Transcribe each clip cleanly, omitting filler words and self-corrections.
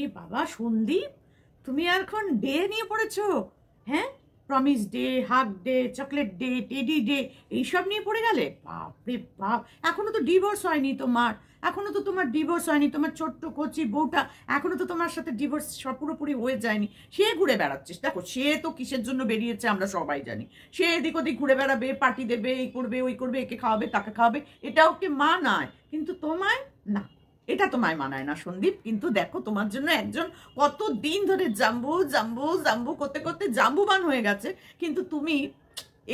এ বাবা সন্দীপ, তুমি আর এখন ডে নিয়ে পড়েছো? হ্যাঁ, promise day, hug day, chocolate day, teddy day, এইসব নিয়ে পড়ে গেলে? বাপরে বাপ, এখনো তো ডিভোর্স হয়নি তোমার। এখনো তো তোমার ডিভোর্স হয়নি। তোমার ছোট্ট কচি বউটা এখনো তো তোমার সাথে ডিভোর্স পুরোপুরি হয়ে যায়নি। সে ঘুরে বেড়াচ্ছিস। দেখো, সে তো কিসের জন্য বেরিয়েছে আমরা সবাই জানি। সে এদিক ওদিক ঘুরে বেড়াবে, পার্টি দেবে, এই করবে ওই করবে, একে খাওয়াবে তাকে খাওয়াবে, এটা ওকে মানায়। কিন্তু তোমায় না, এটা তোমায় মানায় না সন্দীপ। কিন্তু দেখো, তোমার জন্য একজন কত দিন ধরে জাম্বু জাম্বু জাম্বু করতে করতে জাম্বুবান হয়ে গেছে, কিন্তু তুমি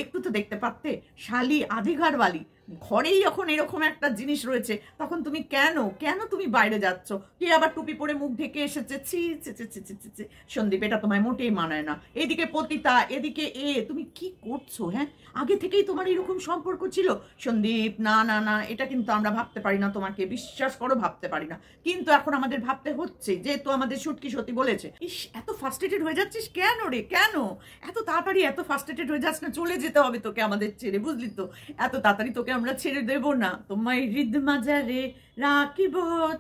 একটু তো দেখতে পারতে। শালি আধিঘার বালি, ঘরেই যখন এরকম একটা জিনিস রয়েছে, তখন তুমি কেন কেন তুমি বাইরে যাচ্ছ? কে আবার টুপি পরে মুখ ঢেকে এসেছে? ছি ছি ছি ছি ছি ছি ছি। সন্দীপ, এটা তোমায় মোটেই মানায় না। এদিকে পতিতা, এদিকে তুমি কি করছো? হ্যাঁ, আগে থেকেই তোমার এরকম সম্পর্ক ছিল সন্দীপ? না না না, এটা কিন্তু আমরা ভাবতে পারি না, তোমাকে বিশ্বাস করো, ভাবতে পারি না। কিন্তু এখন আমাদের ভাবতে হচ্ছে, যেহেতু আমাদের সুটকি সত্যি বলেছে। ইস, এত ফার্স্ট্রেটেড হয়ে যাচ্ছিস কেন রে? কেন এত তাড়াতাড়ি এত ফার্স্ট্রেটেড হয়ে যাস না? চলে যেতে হবে তোকে আমাদের ছেড়ে, বুঝলি তো? এত তাড়াতাড়ি তোকে আমরা ছেড়ে দেব না। তোমায় হৃদ মাঝারে রাখিব,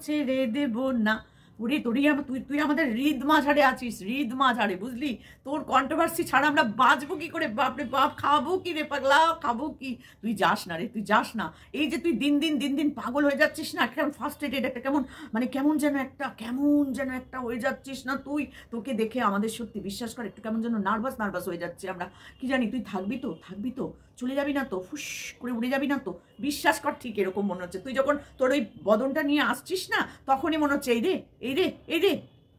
ছেড়ে দেব না। ওরে তোরই তুই আমাদের হৃদ মাঝারে আছিস, হৃদ মাঝারে, বুঝলি? তোর কন্ট্রোভার্সি ছাড়া আমরা বাঁচবো কি করে? বাপরে বাপ, খাবো কি রে পাগলা, খাবো কি? তুই যাস না রে, তুই যাস না। এই যে তুই দিন দিন দিন দিন পাগল হয়ে যাচ্ছিস না, কেমন ফার্স্ট্রেটেড একটা, কেমন যেন একটা হয়ে যাচ্ছিস না তুই? তোকে দেখে আমাদের সত্যি বিশ্বাস কর, একটু কেমন যেন নার্ভাস হয়ে যাচ্ছে আমরা। কি জানি, তুই থাকবি তো, চলে যাবি না তো? ফুস করে উড়ে যাবি না তো? বিশ্বাস কর, ঠিক এরকম মনে হচ্ছে। তুই যখন তোর ওই বদনটা নিয়ে আসছিস না, তখনই মনে হচ্ছে এই রে,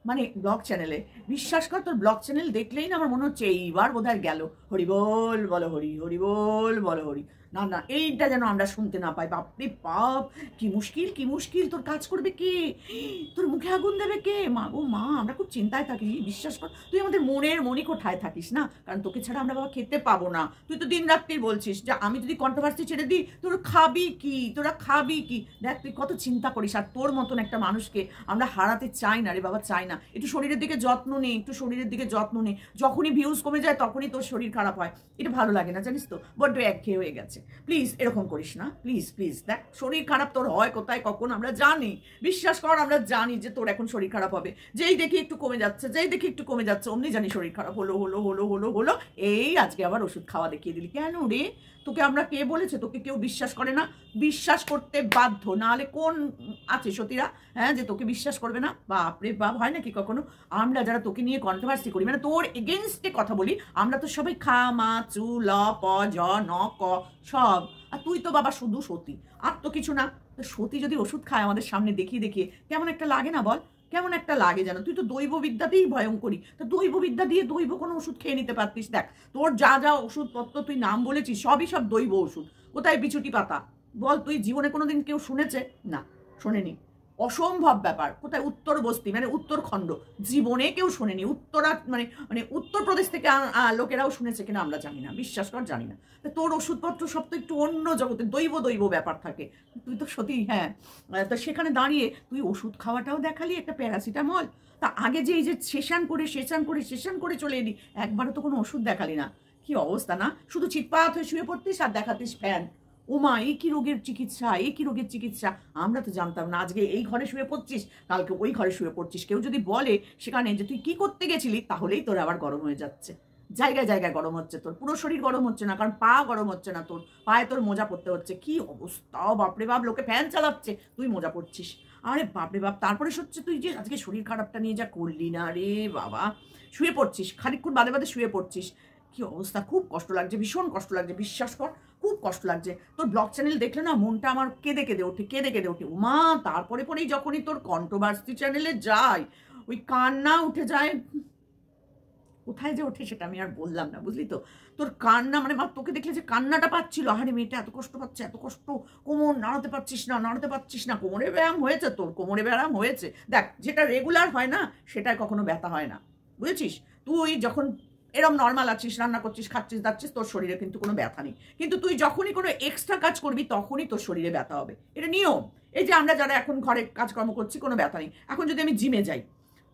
মানে ব্লগ চ্যানেলে। বিশ্বাস কর, তোর ব্লগ চ্যানেল দেখলেই না আমার মনে হচ্ছে এইবার বোধহয় গেল। হরি বল বলো হরি, হরি বল বলো হরি। না না, এইটা যেন আমরা শুনতে না পাই। বাপরে বাপ, কি মুশকিল। তোর কাজ করবে কে? তোর মুখে আগুন দেবে কে? মা গো মা, আমরা খুব চিন্তায় থাকি। বিশ্বাস কর, তুই আমাদের মনের মণিকোঠায় থাকিস না, কারণ তোকে ছাড়া আমরা বাবা খেতে পাবো না। তুই তো দিন রাত্রি বলছিস যে আমি যদি কন্ট্রোভার্সি ছেড়ে দিই, তোরা খাবি কি? দেখ, তুই কত চিন্তা করিস। আর তোর মতন একটা মানুষকে আমরা হারাতে চাই না রে বাবা, চাই না। একটু শরীরের দিকে যত্ন নে। যখনই ভিউজ কমে যায়, তখনই তোর শরীর খারাপ হয়। এটা ভালো লাগে না, জানিস তো? বড্ড একঘেয়ে হয়ে গেছে। প্লিজ এরকম করিস না, প্লিজ। দেখ, শরীর খারাপ তোর হয় কোথায় কখন আমরা জানি। বিশ্বাস কর, আমরা জানি যে তোর এখন শরীর খারাপ হবে। যেই দেখি একটু কমে যাচ্ছে, অমনি জানি শরীর খারাপ হলো। এই আজকে আবার ওষুধ খাওয়া দেখিয়ে দিলি কেন রে? তোকে আমরা কে বলেছে? তোকে কেউ বিশ্বাস করে না? বিশ্বাস করতে বাধ্য, নাহলে কোন আছে সতীরা, হ্যাঁ, যে তোকে বিশ্বাস করবে না? বাপরে বাপ, হয় নাকি কখনো? আমরা যারা তোকে নিয়ে কন্ট্রোভার্সি করি, মানে তোর এগেনস্টে কথা বলি, আমরা তো সবাই খা মা চু ল প জ ন ক সব। আর তুই তো বাবা শুধু সতী, আর তো কিছু না। সতী যদি ওষুধ খায় আমাদের সামনে দেখিয়ে কেমন একটা লাগে না বল? কেমন একটা লাগে যেন। তুই তো দৈব বিদ্যাতেই ভয়ঙ্করী। তো দৈব বিদ্যা দিয়ে দৈব কোনো ওষুধ খেয়ে নিতে পারতিস। দেখ, তোর যা ওষুধপত্র তুই নাম বলেছিস, সবই সব দৈব ওষুধ। কোথায় বিছুটি পাতা বল? তুই জীবনে কোনোদিন কেউ শুনেছে? না, শোনেনি। অসম্ভব ব্যাপার। কোথায় উত্তর বস্তি, মানে উত্তরখণ্ড, জীবনে কেউ শোনেনি। মানে উত্তরপ্রদেশ থেকে লোকেরাও শুনেছে কিনা আমরা জানি না। বিশ্বাস কর, জানি না। তোর ওষুধপত্র সব তো একটু অন্য জগতে, দৈব ব্যাপার থাকে। তুই তো সত্যি, হ্যাঁ। তা সেখানে দাঁড়িয়ে তুই ওষুধ খাওয়াটাও দেখালি, একটা প্যারাসিটামল। তা আগে যে এই যে সেশন করে চলে এলি, একবারও তো কোনো ওষুধ দেখালি না। কি অবস্থা না? শুধু চিৎপাত হয়ে শুয়ে পড়তিস আর দেখাতিস ফ্যান। ওমা, এই কি রোগের চিকিৎসা! আমরা তো জানতাম না। আজকে এই ঘরে শুয়ে পড়ছিস, কালকে ওই ঘরে শুয়ে পড়ছিস। কেউ যদি বলে সেখানে যে তুই কি করতে গেছিলি, তাহলেই তোর আবার গরম হয়ে যাচ্ছে। জায়গায় গরম হচ্ছে তোর। পুরো শরীর গরম হচ্ছে না, কারণ পা গরম হচ্ছে না তোর। পায়ে তোর মোজা পড়তে হচ্ছে। কি অবস্থা! বাপরে বাপ, লোকে ফ্যান চালাচ্ছে, তুই মোজা পড়ছিস। আরে বাপরে বাপ, তারপরে হচ্ছে তুই যে আজকে শরীর খারাপটা নিয়ে যা করলি না রে বাবা। শুয়ে পড়ছিস, খানিকক্ষণ বাদে শুয়ে পড়ছিস। কি অবস্থা! খুব কষ্ট লাগছে, ভীষণ কষ্ট লাগছে। বিশ্বাস কর, খুব কষ্ট লাগছে। তোর ব্লগ চ্যানেল দেখলে না মনটা আমার কেঁদে ওঠে। উমা, তারপরেই যখনই তোর কন্ট্রোভার্সি চ্যানেলে যায়, ওই কান্না উঠে যায়। কোথায় যে ওঠে সেটা আমি আর বললাম না, বুঝলি তো? তোর কান্না, মানে তোকে দেখলে যে কান্নাটা পাচ্ছিল, আরে মেয়েটা এত কষ্ট পাচ্ছে, এত কষ্ট। কোমর নাড়াতে পারছিস না। কোমরে ব্যায়াম হয়েছে তোর, কোমরে ব্যায়াম হয়েছে। দেখ, যেটা রেগুলার হয় না, সেটা কখনো ব্যথা হয় না, বুঝেছিস? তুই যখন এরম নর্মাল আছিস, রান্না করছিস, খাচ্ছিস দাচ্ছিস, তোর শরীরে কিন্তু কোনো ব্যথা নেই। কিন্তু তুই যখনই কোনো এক্সট্রা কাজ করবি, তখনই তোর শরীরে ব্যথা হবে। এটা নিয়ম। এই যে আমরা যারা এখন ঘরে কাজকর্ম করছি, কোনো ব্যথা নেই। এখন যদি আমি জিমে যাই,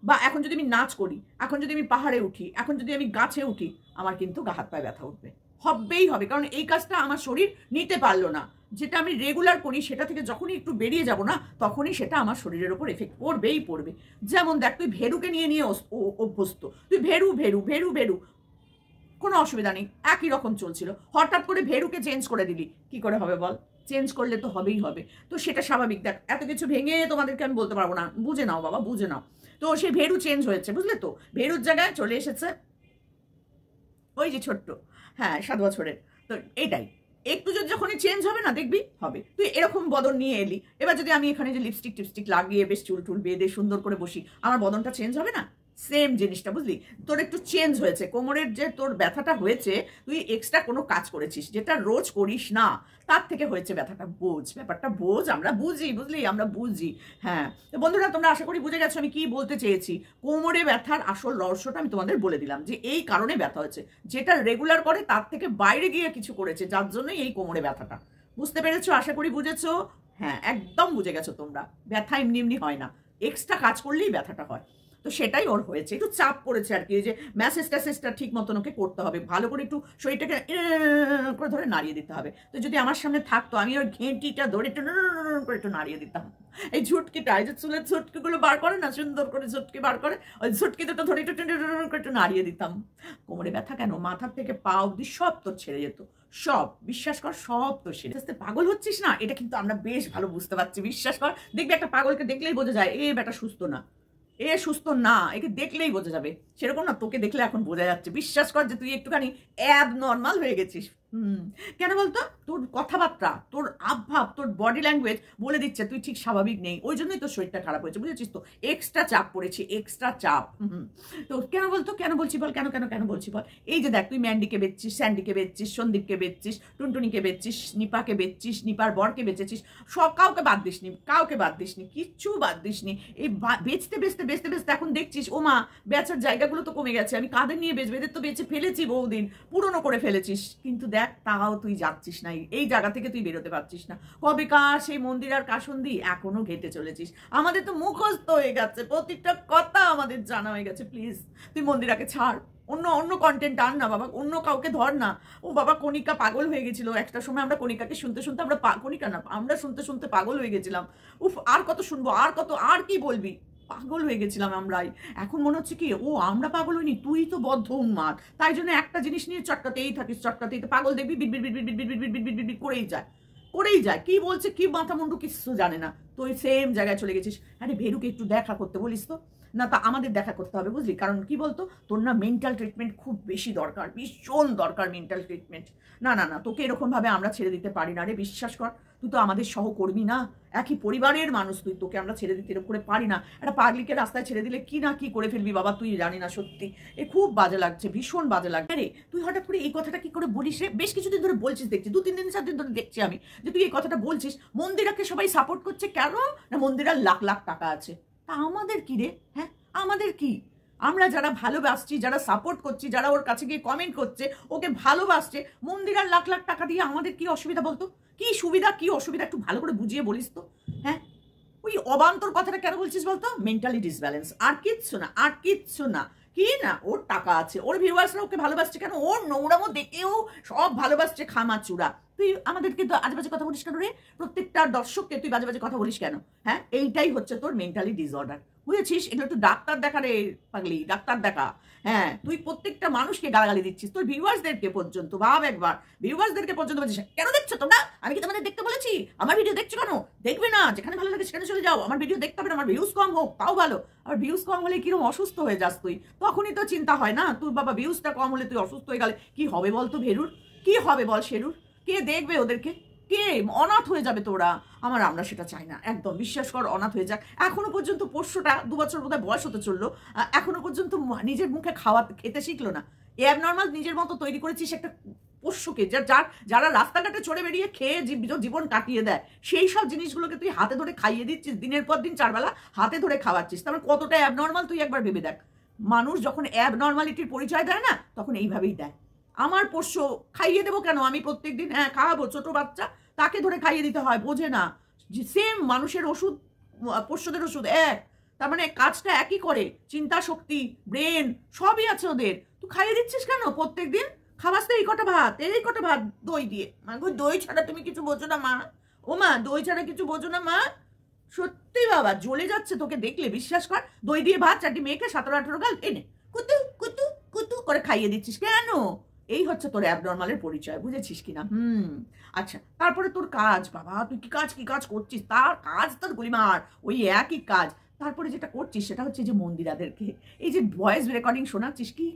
বা এখন যদি আমি নাচ করি, এখন যদি আমি পাহাড়ে উঠি, এখন যদি আমি গাছে উঠি, আমার কিন্তু গা হাত পায়ে ব্যথা উঠবে, হবেই হবে। কারণ এই কাজটা আমার শরীর নিতে পারলো না। যেটা আমি রেগুলার করি সেটা থেকে যখনই একটু বেরিয়ে যাব না, তখনই সেটা আমার শরীরের ওপর এফেক্ট পড়বেই পড়বে। যেমন দেখ, তুই ভেরুকে নিয়ে নিয়ে অভ্যস্ত, তুই ভেরু ভেরু ভেরু ভেরু, কোনো অসুবিধা নেই, একই রকম চলছিল। হঠাৎ করে ভেরুকে চেঞ্জ করে দিলি, কি করে হবে বল? চেঞ্জ করলে তো হবেই হবে, তো সেটা স্বাভাবিক। দেখ, এত কিছু ভেঙে তোমাদেরকে আমি বলতে পারবো না, বুঝে নাও বাবা, বুঝে নাও। তো সেই ভেরু চেঞ্জ হয়েছে, বুঝলে তো? ভেরুর জায়গায় চলে এসেছে ওই যে ছোট্ট, হ্যাঁ 7 বছরের। তো এটাই, একটু যদি যখনই চেঞ্জ হবে না, দেখবি হবে। তুই এরকম বদন নিয়ে এলি, এবার যদি আমি এখানে যে লিপস্টিক টিপস্টিক লাগিয়ে বেশ চুল টুল বেঁধে সুন্দর করে বসি, আমার বদনটা চেঞ্জ হবে না? সেম জিনিসটা, বুঝলি? তোর একটু চেঞ্জ হয়েছে, কোমরের যে তোর ব্যথাটা হয়েছে, তুই এক্সট্রা কোনো কাজ করেছিস যেটা রোজ করিস না, তার থেকে হয়েছে ব্যথাটা। বোঝ, ব্যাপারটা বোঝ, আমরা বুঝি, বুঝলি? আমরা বুঝি। হ্যাঁ, তো বন্ধুরা, তোমরা আশা করি বুঝে গেছো আমি কি বলতে চেয়েছি। কোমরে ব্যথার আসল রহস্যটা আমি তোমাদের বলে দিলাম, যে এই কারণে ব্যথা হয়েছে, যেটা রেগুলার করে তার থেকে বাইরে গিয়ে কিছু করেছে, যার জন্যই এই কোমরে ব্যথাটা। বুঝতে পেরেছো? আশা করি বুঝেছো। হ্যাঁ, একদম বুঝে গেছো তোমরা। ব্যথা এমনি এমনি হয় না, এক্সট্রা কাজ করলেই ব্যথাটা হয়। তো সেটাই ওর হয়েছে, একটু চাপ পড়েছে আর কি। যে ম্যাসেজ ট্যাসেজটা ঠিক মতন ওকে করতে হবে, ভালো করে একটু শরীরটাকে করে ধরে নাড়িয়ে দিতে হবে। তো যদি আমার সামনে থাকতো, আমি ওর ঘেঁটিটা ধরে একটু করে একটু নাড়িয়ে দিতাম। এই ঝুটকিটা, এই যে চুলের ঝুটকিগুলো বার করে না, সুন্দর করে ঝুটকি বার করে, ওই ঝুটকি দুটো ধরে একটু করে একটু নাড়িয়ে দিতাম। কোমরে ব্যথা কেন, মাথার থেকে পা অব্দি সব তোর ছেড়ে যেত, সব, বিশ্বাস কর, সব তো সেরে। আস্তে পাগল হচ্ছিস না, এটা কিন্তু আমরা বেশ ভালো বুঝতে পারছি, বিশ্বাস কর। দেখবি একটা পাগলকে দেখলেই বোঝা যায় এ বেটা সুস্থ না, এ সুস্থ না, একে দেখলেই বোঝা যাবে। সেরকম না, তোকে দেখলে এখন বোঝা যাচ্ছে, বিশ্বাস কর যে তুই একটুখানি অ্যাবনর্মাল হয়ে গেছিস। কেন বলতো? তোর কথাবার্তা, তোর আবভাব, তোর বডি ল্যাঙ্গুয়েজ বলে দিচ্ছে তুই ঠিক স্বাভাবিক নেই, ওই জন্যই তোর শরীরটা খারাপ হয়েছে, বুঝেছিস তো? এক্সট্রা চাপ পড়েছে, এক্সট্রা চাপ। তো কেন বলতো, কেন বলছি বল, কেন কেন কেন বলছি বল? এই যে দেখ, তুই ম্যান্ডিকে বেচছিস, স্যান্ডিকে বেচছিস, সন্দীপকে বেচছিস, টুনটুনিকে বেচছিস, নিপাকে বেচছিস, নিপার বরকে বেচেছিস, সব কাউকে বাদ দিসনি, কাউকে বাদ দিসনি, কিচ্ছু বাদ দিসনি। এই বেচতে বেচতে বেচতে বেচতে এখন দেখছিস ও মা, বেচার জায়গাগুলো তো কমে গেছে, আমি কাদের নিয়ে বেচবো, এদের তো বেচে ফেলেছি বহুদিন, পুরনো করে ফেলেছিস। কিন্তু দেখ, তাও তুই যাচ্ছিস না, এই জায়গা থেকে তুই বেরোতে পারছিস না। কবেকার সেই মন্দির আর কাসন্দি এখনো ঘেটে চলেছিস। আমাদের তো মুখস্থ হয়ে গেছে, প্রত্যেকটা কথা আমাদের জানা হয়ে গেছে। প্লিজ তুই মন্দিরাকে ছাড়, অন্য অন্য কন্টেন্ট আন না বাবা, অন্য কাউকে ধর না। ও বাবা, কণিকা পাগল হয়ে গেছিল একটা সময়, আমরা কণিকাকে শুনতে শুনতে আমরা কণিকা না, আমরা শুনতে শুনতে পাগল হয়ে গেছিলাম। উফ, আর কত শুনবো, আর কত, আর কি বলবি, পাগল হয়ে গেছিলাম আমরাই। এখন মনে হচ্ছে কি, ও আমরা পাগল হইনি, তুই তো বদ্ধ উন্মাদ, তাই জন্য একটা জিনিস নিয়ে চটকাতেই থাকিস, চটকাতেই। পাগল দেখবি beat beat beat beat beat beat beat beat beat beat করেই যায়, করেই যায়, কি বলছে কি মাথা মুন্ডু কিছু জানে না। তো ওই সেম জায়গায় চলে গেছিস। আরে ভেরুকে একটু দেখা করতে বলিস তো। না, তা আমাদের দেখা করতে হবে, বুঝলি? কারণ কি বলতো, তোর না মেন্টাল ট্রিটমেন্ট খুব বেশি দরকার, ভীষণ দরকার মেন্টাল ট্রিটমেন্ট। না না না, তোকে এরকম ভাবে আমরা ছেড়ে দিতে পারি না রে, বিশ্বাস কর। তুই তো আমাদের সহকর্মী না, একই পরিবারের মানুষ তুই, তোকে আমরা ছেড়ে দিতে এরকম করে পারি না। একটা পাগলিকে রাস্তায় ছেড়ে দিলে কি না কি করে ফেলবি বাবা, তুই জানি না। সত্যি এ খুব বাজে লাগছে, ভীষণ বাজে লাগছে। আরে তুই হঠাৎ করে এই কথাটা কি করে বলিস রে? বেশ কিছুদিন ধরে বলছিস, দেখছি 2-3 দিন 4 দিন ধরে দেখছি আমি যে তুই এই কথাটা বলছিস। মন্দিরাকে সবাই সাপোর্ট করছে কেন? না মন্দিরার লাখ লাখ টাকা আছে, তা আমাদের কি রে? হ্যাঁ, আমাদের কি? আমরা যারা ভালোবাসছি, যারা সাপোর্ট করছি, যারা ওর কাছে গিয়ে কমেন্ট করছে, ওকে ভালোবাসছে, মন্দিরার লাখ লাখ টাকা দিয়ে আমাদের কি অসুবিধা বলতো? কি সুবিধা কি অসুবিধা একটু ভালো করে বুঝিয়ে বলিস তো। হ্যাঁ, ওই অবান্তর কথাটা কেন বলছিস বলতো? মেন্টালি ডিসব্যালেন্স, আর কিচ্ছু না, আর কিচ্ছু না। কি না, ওর টাকা আছে, ওর ভিউয়ার্সরা ওকে ভালোবাসছে কেন? ওর নোংরামো দেখেও সব ভালোবাসছে খামাচুরা। তুই আমাদেরকে আজে বাজে কথা বলিস কেন রে? প্রত্যেকটা দর্শককে তুই বাজে বাজে কথা বলিস কেন? হ্যাঁ, এইটাই হচ্ছে তোর মেন্টালি ডিসঅর্ডার, বুঝেছিস? এগুলো একটু ডাক্তার দেখা রে পাগলি, ডাক্তার দেখা। হ্যাঁ, তুই প্রত্যেকটা মানুষকে গালাগালি দিচ্ছিস, তোর ভিউয়ার্সদেরকে পর্যন্ত, ভাব একবার, ভিউয়ার্সদেরকে পর্যন্ত বলছিস কেন দেখছো তোমরা? আমি কি তোমাদের দেখতে বলেছি? আমার ভিডিও দেখছো কেন? দেখবে না, যেখানে ভালো লাগে সেখানে চলে যাও, আমার ভিডিও দেখতে হবে না, আমার ভিউজ কম হোক তাও ভালো। আর ভিউজ কম হলে কিরকম অসুস্থ হয়ে যাস তুই, তখনই তো চিন্তা হয় না তোর বাবা, ভিউজটা কম হলে তুই অসুস্থ হয়ে গেলে কি হবে বলতো ভেরুর? কি হবে বল শেরুর? কে দেখবে ওদেরকে? কে? অনাথ হয়ে যাবে তোরা। আমরা সেটা চাই না একদম, বিশ্বাস কর, অনাথ হয়ে যাক। এখনো পর্যন্ত পোষ্যটা 2 বছর বোধহয় বয়স হতে চললো, এখনো পর্যন্ত নিজের মুখে খেতে শিখলো না। অ্যাবনর্মাল নিজের মতো তৈরি করেছিস একটা পোষ্যকে, যারা রাস্তাঘাটে চড়ে বেরিয়ে খেয়ে জীবন কাটিয়ে দেয়, সেই সব জিনিসগুলোকে তুই হাতে ধরে খাইয়ে দিচ্ছিস, দিনের পর দিন 4 বেলা হাতে ধরে খাওয়াচ্ছিস। তারপর কতটা অ্যাবনর্মাল তুই একবার ভেবে দেখ। মানুষ যখন অ্যাবনর্মালিটির পরিচয় দেয় না, তখন এইভাবেই দেয়। আমার পোষ্য, খাইয়ে দেবো কেন আমি প্রত্যেকদিন? হ্যাঁ খাওয়াবো, ছোট বাচ্চা তাকে ধরে খাইয়ে দিতে হয়, বোঝে না যে সেম মানুষের ওষুধ পোষ্যদের ওষুধ এক, তার মানে কাজটা একই করে, চিন্তা শক্তি, ব্রেন সবই আছে ওদের, তুই খাইয়ে দিচ্ছিস কেন প্রত্যেকদিন? খাবাস তো এই কটা ভাত দই দিয়ে। মা গো, দই ছাড়া তুমি কিছু বোঝো না মা। ও মা, দই ছাড়া কিছু বোঝো না মা। সত্যি বাবা, জ্বলে যাচ্ছে তোকে দেখলে, বিশ্বাস কর। দই দিয়ে ভাত চাটি মেয়েকে 17-18 গাল এনে কুতু কুতু কুতু করে খাইয়ে দিচ্ছিস কেন? এই হচ্ছে তোর অ্যাবনর্মালের পরিচয়, বুঝেছিস কিনা? আচ্ছা, তারপরে তোর কাজ বাবা, তুই কি কাজ করছিস? তার কাজ তোর গুলিমার, ওই একই কাজ। তারপরে যেটা করছিস সেটা হচ্ছে যে মন্দিরাদেরকে এই যে ভয়েস রেকর্ডিং শোনাচ্ছিস, কি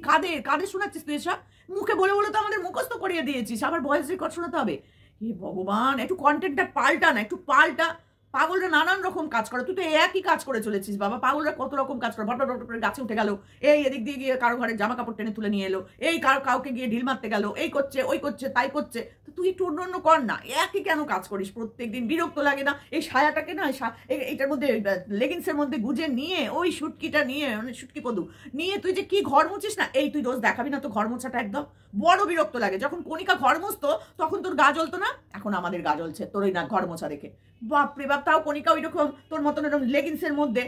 কাদের শোনাচ্ছিস তুই এসব? মুখে বলে বলে তো আমাদের মুখস্থ করিয়ে দিয়েছিস, আবার ভয়েস রেকর্ড শোনাতে হবে? হে ভগবান, একটু কন্টেন্টটা পাল্টা না, একটু পাল্টা। পাগলরা নানান রকম কাজ করে, তুই তো একই কাজ করে চলেছিস বাবা। পাগলরা কত রকম কাজ করে, ভট করে গাছে উঠে গেল, এই এদিক দিয়ে গিয়ে কারো ঘরে জামা কাপড় টেনে তুলে নিয়ে এলো, এই কাউকে গিয়ে ঢিল মারতে গেল, এই করছে ওই করছে তাই করছে। তো তুই একটু অন্য কর না, একই কেন কাজ করিস প্রত্যেকদিন? বিরক্ত লাগে না? এই সায়াটাকে না, এইটার মধ্যে লেগিংসের মধ্যে গুজে নিয়ে, ওই শুটকিটা নিয়ে, মানে শুটকি কদু নিয়ে তুই যে কি ঘর মুছিস না, এই তুই রোজ দেখাবি না তো ঘর মোছাটা? একদম বড় বিরক্ত লাগে। যখন কণিকা ঘর মুছতো তখন তোর গা জ্বলতো না, এখন আমাদের গা জ্বলছে তোর ওই না ঘর মোছা দেখে। বাপরে বাপ, তাও কণিকা ওই রকম তোর মতন এরকম লেগিংসের মধ্যে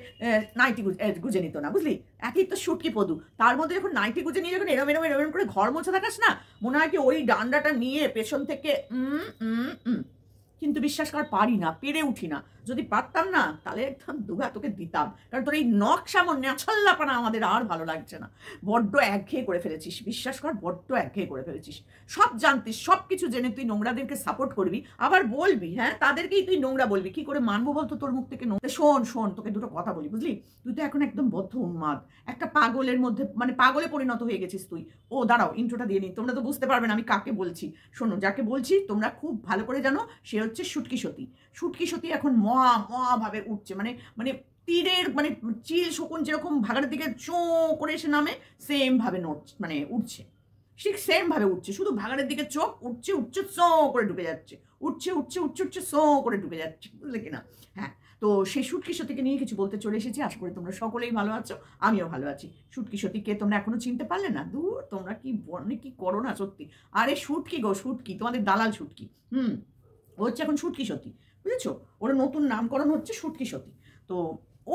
নাইটি গুজে নিত না, বুঝলি? একই তো শুটকি পদু, তার মধ্যে যখন নাইটি গুজে নিয়ে যখন এরম এরম এরম করে ঘর মোছা দেখাস না, মনে হয় কি ওই ডান্ডাটা নিয়ে পেছন থেকে কিন্তু বিশ্বাস কর, পারি না, পেরে উঠি না। যদি পারতাম না তাহলে একদম দুঘা তোকে দিতাম, কারণ তোর এই নকশামন ন্যাছল্লাপানা আমাদের আর ভালো লাগছে না। বড্ড একঘেয়ে করে ফেলেছিস, বিশ্বাস কর, বড্ড একঘেয়ে করে ফেলেছিস। সব জানতিস, সব কিছু জেনে তুই নোংরাদেরকে সাপোর্ট করবি, আবার বলবি, হ্যাঁ তাদেরকেই তুই নোংরা বলবি। কি করে মানবো বলতো তোর মুখ থেকে নোংরা? শোন তোকে দুটো কথা বলি, বুঝলি? তুই তো এখন একদম বদ্ধ উন্মাদ, একটা পাগলের মধ্যে, মানে পাগলে পরিণত হয়ে গেছিস তুই। ও দাঁড়াও, ইন্ট্রোটা দিয়ে নি, তোমরা তো বুঝতে পারবে না আমি কাকে বলছি। শোনো, যাকে বলছি তোমরা খুব ভালো করে জানো, সে হচ্ছে শুটকি সতী। শুটকি সতী এখন ভাবে উঠছে, মানে মানে তীরের মানে চিল শকুন যেরকম ভাগাড়ের দিকে চো করে এসে নামে, সেম ভাবে মানে উঠছে, ঠিক সেম ভাবে উঠছে। শুধু ভাগাড়ের দিকে চোখ উঠছে চো করে ঢুকে যাচ্ছে, উঠছে চো করে ঢুকে যাচ্ছে, বুঝলে কিনা? হ্যাঁ, তো সেই শুটকি সতীকে নিয়ে কিছু বলতে চলে এসেছি। আশা করি তোমরা সকলেই ভালো আছো, আমিও ভালো আছি। শুটকি সতীকে তোমরা এখনো চিনতে পারলে না? দূর, তোমরা কি কি করো না সত্যি। আরে শুটকি গো, শুটকি, তোমাদের দালাল শুটকি। ও হচ্ছে এখন শুটকি সতী, বুঝেছো? ওর নতুন নামকরণ হচ্ছে শুটকি সতী। তো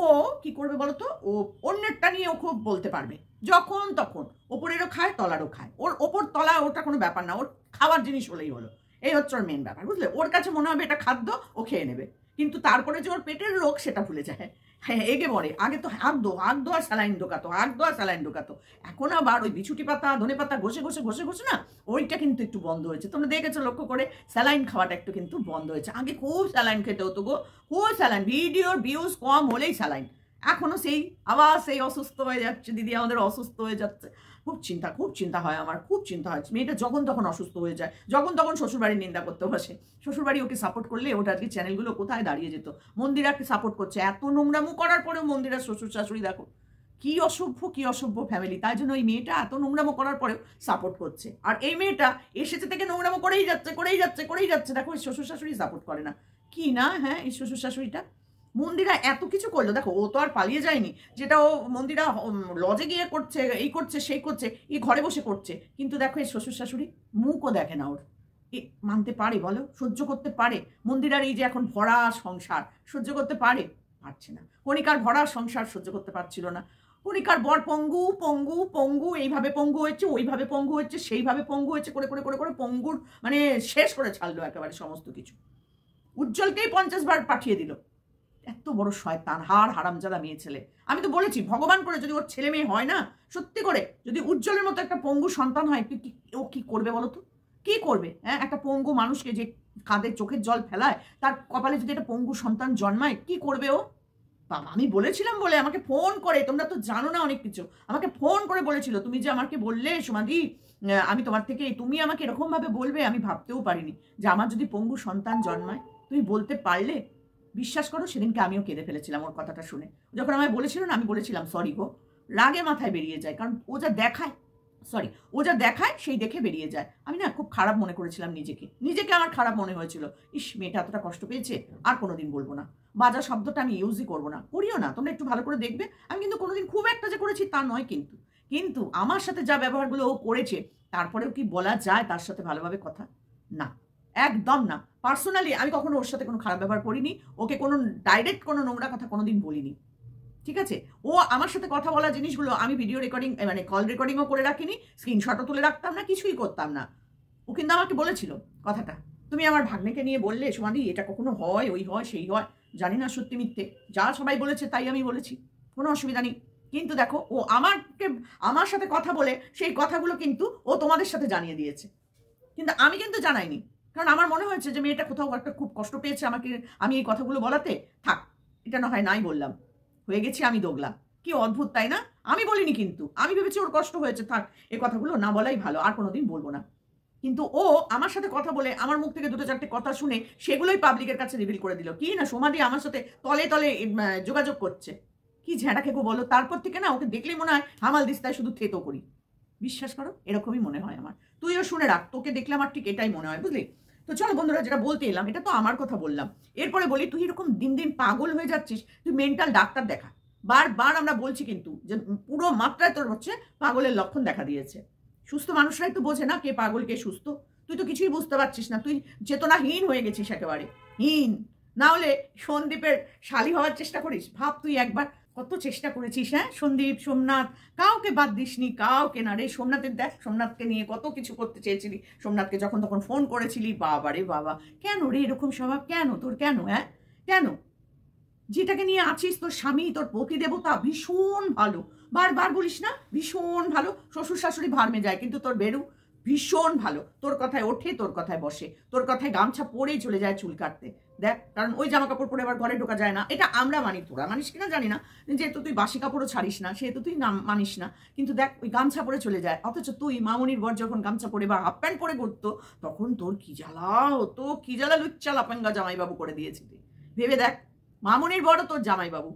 ও কি করবে বলতো? ও অন্যেরটা নিয়ে ও খুব বলতে পারবে, যখন তখন। ওপরেরও খায়, তলারও খায়। ওর ওপর তলা ওটা কোনো ব্যাপার না, ওর খাওয়ার জিনিস হলেই হলো। এই হচ্ছে ওর মেন ব্যাপার, বুঝলে? ওর কাছে মনে হবে এটা খাদ্য, ও খেয়ে নেবে। কিন্তু তারপরে যে ওর পেটের রোগ সেটা ভুলে যায়। হ্যাঁ, এগে মরে। আগে তো হাত দো আর স্যালাইন ঢোকাতো। এখন আবার ওই বিছুটি পাতা ধনে পাতা ঘষে না, ওইটা কিন্তু একটু বন্ধ হয়েছে। তোমরা দেখেছো লক্ষ্য করে, স্যালাইন খাওয়াটা একটু কিন্তু বন্ধ হয়েছে। আগে খুব স্যালাইন খেতে হতো গো, খুব স্যালাইন, ভিডিওর ভিউজ কম হলেই স্যালাইন। এখনো আবার সেই অসুস্থ হয়ে যাচ্ছে দিদি, আমাদের অসুস্থ হয়ে যাচ্ছে। খুব চিন্তা হয় আমার, খুব চিন্তা হয়। মেয়েটা যখন তখন অসুস্থ হয়ে যায়, যখন তখন শ্বশুরবাড়ির নিন্দা করতে বসে। শ্বশুরবাড়ি ওকে সাপোর্ট করলে ওটা আজকে চ্যানেলগুলো কোথায় দাঁড়িয়ে যেত। মন্দিরাকে সাপোর্ট করছে, এত নোংরামো করার পরেও মন্দিরা শ্বশুর শাশুড়ি দেখো কি অসভ্য ফ্যামিলি। তাই জন্য ওই মেয়েটা এত নোংরামো করার পরেও সাপোর্ট করছে। আর এই মেয়েটা এসেছে থেকে নোংরামো করেই যাচ্ছে। দেখো এই শ্বশুর শাশুড়ি সাপোর্ট করে না, কি না? হ্যাঁ, এই শ্বশুর শাশুড়িটা। মন্দিরা এত কিছু করলো, দেখো ও তো আর পালিয়ে যায়নি। যেটা ও মন্দিরা লজে গিয়ে করছে, এই করছে সেই করছে, ঘরে বসে করছে। কিন্তু দেখো এই শ্বশুর শাশুড়ি মুখও দেখে না ওর। মানতে পারে বলো? সহ্য করতে পারে? মন্দিরার এই যে এখন ভরা সংসার সহ্য করতে পারছে না। কণিকার ভরা সংসার সহ্য করতে পারছিল না। কণিকার বর পঙ্গু, এইভাবে পঙ্গু হয়েছে, ওইভাবে পঙ্গু হয়েছে, সেইভাবে পঙ্গু হয়েছে, করে করে করে করে পঙ্গুর মানে শেষ করে ছাড়লো একেবারে সমস্ত কিছু। উজ্জ্বলকেই 50 বার পাঠিয়ে দিল। এত বড় শয়তান, হারামজাদা মেয়ে ছেলে। আমি তো বলেছি, ভগবান করে যদি ওর ছেলে মেয়ে হয় না, সত্যি করে যদি উজ্জ্বলের মতো একটা পঙ্গু সন্তান হয়, ও কি করবে বলো তো? কি করবে? হ্যাঁ, একটা পঙ্গু মানুষকে যে কাঁধে চোখের জল ফেলায়, তার কপালে যদি একটা পঙ্গু সন্তান জন্মায়, কি করবে ও? বাবা, আমি বলেছিলাম বলে আমাকে ফোন করে, তোমরা তো জানো না অনেক কিছু, আমাকে ফোন করে বলেছিল, তুমি যে আমাকে বললে সমাধি আমি তোমার থেকে, তুমি আমাকে এরকম ভাবে বলবে আমি ভাবতেও পারিনি যে আমার যদি পঙ্গু সন্তান জন্মায়। তুমি বলতে পারলে? বিশ্বাস করো, সেদিনকে আমিও কেঁদে ফেলেছিলাম ওর কথাটা শুনে। যখন আমায় বলেছিল না, আমি বলেছিলাম সরি গো। রাগে মাথায় বেরিয়ে যায়, কারণ ও যা দেখায় সেই দেখে বেরিয়ে যায়। আমি না খুব খারাপ মনে করেছিলাম নিজেকে আমার খারাপ মনে হয়েছিল। ইস, মেয়েটা এতটা কষ্ট পেয়েছে, আর কোনোদিন বলবো না। বাজা শব্দটা আমি ইউজই করবো না, করিও না তোমরা, একটু ভালো করে দেখবে। আমি কিন্তু কোনোদিন খুব একটা যে করেছি তা নয়, কিন্তু আমার সাথে যা ব্যবহারগুলো ও করেছে, তারপরেও কি বলা যায় তার সাথে ভালোভাবে কথা? না, একদম না। পার্সোনালি আমি কখনো ওর সাথে কোনো খারাপ ব্যবহার করিনি, ওকে কোনো ডাইরেক্ট কোনো নোংরা কথা কোনোদিন বলিনি। ঠিক আছে? ও আমার সাথে কথা বলা জিনিসগুলো আমি ভিডিও রেকর্ডিং মানে কল রেকর্ডিংও করে রাখিনি, স্ক্রিনশটও তুলে রাখতাম না, কিছুই করতাম না। ও কিন্তু আমাকে বলেছিল কথাটা, তুমি আমার ভাগ্নেকে নিয়ে বললে সোমাদি এটা কখনো হয়, ওই হয়, সেই হয়, জানি না সত্যি মিথ্যে, যা সবাই বলেছে তাই আমি বলেছি, কোনো অসুবিধা নেই। কিন্তু দেখো ও আমার সাথে কথা বলে সেই কথাগুলো কিন্তু ও তোমাদের সাথে জানিয়ে দিয়েছে, কিন্তু আমি কিন্তু জানাইনি। কারণ আমার মনে হয়েছে যে মেয়েটা কোথাও একটা খুব কষ্ট পেয়েছে আমাকে, আমি এই কথাগুলো বলাতে, থাক এটা না হয় নাই বললাম, হয়ে গেছি আমি দোগলা। কি অদ্ভুত তাই না? আমি বলিনি, কিন্তু আমি ভেবেছি ওর কষ্ট হয়েছে, থাক এই কথাগুলো না বলাই ভালো, আর কোনোদিন বলবো না। কিন্তু ও আমার সাথে কথা বলে আমার মুখ থেকে দুটো চারটে কথা শুনে সেগুলোই পাবলিকের কাছে রিভিল করে দিল, কি না সমাধি আমার সাথে তলে তলে যোগাযোগ করছে। কি ঝ্যাঁটা খেকো বলো? তারপর থেকে না ওকে দেখলেই মনে হয় হামাল দিস্তায় শুধু থেতো করি। বিশ্বাস করো এরকমই মনে হয় আমার। তুইও শুনে রাখ, তোকে দেখলে আমার ঠিক এটাই মনে হয়, বুঝলি? তো চলো বন্ধুরা, যেটা বলতে এলাম এটা তো আমার কথা বললাম, এরপরে বলি তুই এরকম দিন দিন পাগল হয়ে যাচ্ছিস, তুই মেন্টাল ডাক্তার দেখা। বারবার আমরা বলছি কিন্তু যে পুরো মাত্রায় তোর হচ্ছে পাগলের লক্ষণ দেখা দিয়েছে। সুস্থ মানুষরাই তো বোঝে না কে পাগল কে সুস্থ। তুই তো কিছুই বুঝতে পারছিস না, তুই চেতনাহীন হয়ে গেছিস, একেবারে হীন। না হলে সন্দীপের শালী হওয়ার চেষ্টা করিস, ভাব তুই একবার কত চেষ্টা করেছিস। হ্যাঁ, সন্দীপ, সোমনাথ, কাউকে বাদ দিসনি, কাউকে না রে। সোমনাথের দেখ, সোমনাথকে নিয়ে কত কিছু করতে চেয়েছিলি, সোমনাথকে যখন তখন ফোন করেছিলি, বাবা রে বাবা, কেন রে এরকম স্বভাব, কেন তোর, কেন? হ্যাঁ কেন? যেটাকে নিয়ে আছিস তোর স্বামী, তোর পতি দেবতা ভীষণ ভালো, বারবার বলিস না ভীষণ ভালো, শ্বশুর শাশুড়ি ভার্মে যায়, কিন্তু তোর বেরু ভীষণ ভালো, তোর কথায় ওঠে, তোর কথায় বসে, তোর কথায় গামছা পরেই চলে যায় চুল কাটতে। দেখ, কারণ ওই জামা কাপড় পরে আবার ঘরে ঢোকা যায় না, এটা আমরা মানি, তোরা মানিস কিনা জানি না, যেহেতু তুই বাসি কাপড়ও ছাড়িস না সেহেতু তুই মানিস না, কিন্তু দেখ ওই গামছা পরে চলে যায়। অথচ তুই মামনির বর যখন গামছা পরে বা হাফ প্যান্ট পরে ঘুরতো তখন তোর কি জ্বালা হতো, কি জ্বালা লুচ্চা লাপাঙ্গা জামাইবাবু করে দিয়েছি তুই, ভেবে দেখ। মামনির বড় তোর জামাইবাবু,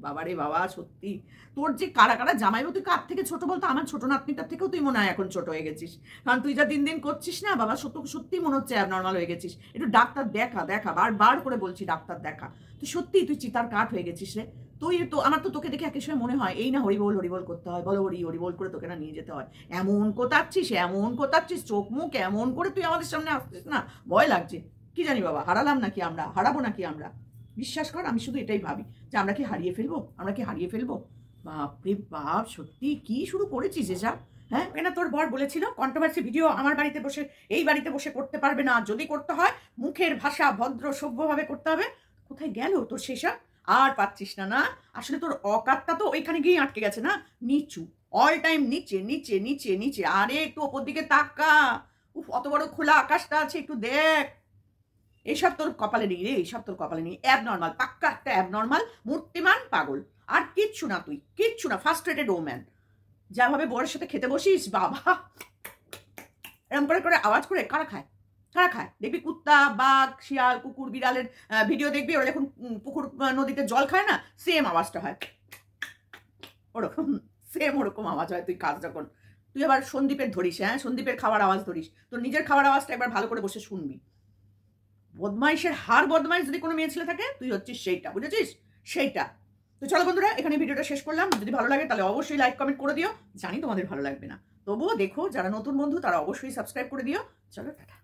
বাবা রে বাবা, সত্যি তোর যে কারা কারা জামাইবাবু, তুই কার থেকে ছোট বলতো? আমার ছোট নাতনিটার থেকেও তুই মনে হয় এখন ছোট হয়ে গেছিস, কারণ তুই যা দিন দিন করছিস না বাবা, সত্যি মনে হচ্ছে অ্যাবনর্মাল হয়ে গেছিস। একটু ডাক্তার দেখা, বারবার করে বলছি ডাক্তার দেখা। তুই সত্যি তুই চিতার কাঠ হয়ে গেছিস রে। তুই তো আমার তো তোকে দেখে একের সময় মনে হয় এই না হরিবোল করতে হয়, বলো হরিবোল করে তোকে না নিয়ে যেতে হয়, এমন কোতাচ্ছিস চোখ মুখ এমন করে তুই আমাদের সামনে আসছিস না, ভয় লাগছে। কি জানি বাবা, হারালাম নাকি আমরা, হারাবো নাকি আমরা? বিশ্বাস কর আমি শুধু এটাই ভাবি যে আমরা কি হারিয়ে ফেলবো। বাপরে বাপ, সত্যি কি শুরু করেছিস এসব? হ্যাঁ, কেন তোর বর বলেছিল কন্ট্রোভার্সি ভিডিও আমার বাড়িতে বসে, এই বাড়িতে বসে করতে পারবে না, যদি করতে হয় মুখের ভাষা ভদ্র সভ্যভাবে করতে হবে। কোথায় গেল তোর সেসব? আর পাচ্ছিস না না? আসলে তোর অকাতটা তো ওইখানে গিয়ে আটকে গেছে না, নিচু, অল টাইম নিচে নিচে নিচে নিচে। আরে একটু ওপর দিকে তাকা, উফ অত বড় খোলা আকাশটা আছে, একটু দেখ। এইসব তোর কপালে নেই রে, এইসব তোর কপালে নেই। অ্যাবনর্মাল, পাক্কা একটা অ্যাবনর্মাল মূর্তিমান পাগল, আর কিচ্ছু না, তুই কিচ্ছু না, ফার্স্ট্রেটেড ওম্যান। যাভাবে বরের সাথে খেতে বসিস বাবা, এরকম করে আওয়াজ করে কারা খায় দেখবি, কুত্তা, বাঘ, শিয়াল, কুকুর, বিড়ালের ভিডিও দেখবি, ওরা যখন পুকুর নদীতে জল খায় না, সেম আওয়াজটা হয়, ওরকম সেম ওরকম আওয়াজ হয় তুই কাজ যখন। তুই আবার সন্দীপের ধরিস, হ্যাঁ সন্দীপের খাওয়ার আওয়াজ ধরিস, তোর নিজের খাওয়ার আওয়াজটা একবার ভালো করে বসে শুনবি। বদমাইশের হার বদমাইশ যদি কোনো মেয়ে ছেলে থাকে তুই হচ্ছিস সেইটা, বুঝেছিস? সেইটা। তো চলো বন্ধুরা, এখানে ভিডিওটা শেষ করলাম। যদি ভালো লাগে তাহলে অবশ্যই লাইক কমেন্ট করে দিও, জানি তোমাদের ভালো লাগবে না, তবুও দেখো যারা নতুন বন্ধু তারা অবশ্যই সাবস্ক্রাইব করে দিও। চলো টাটা।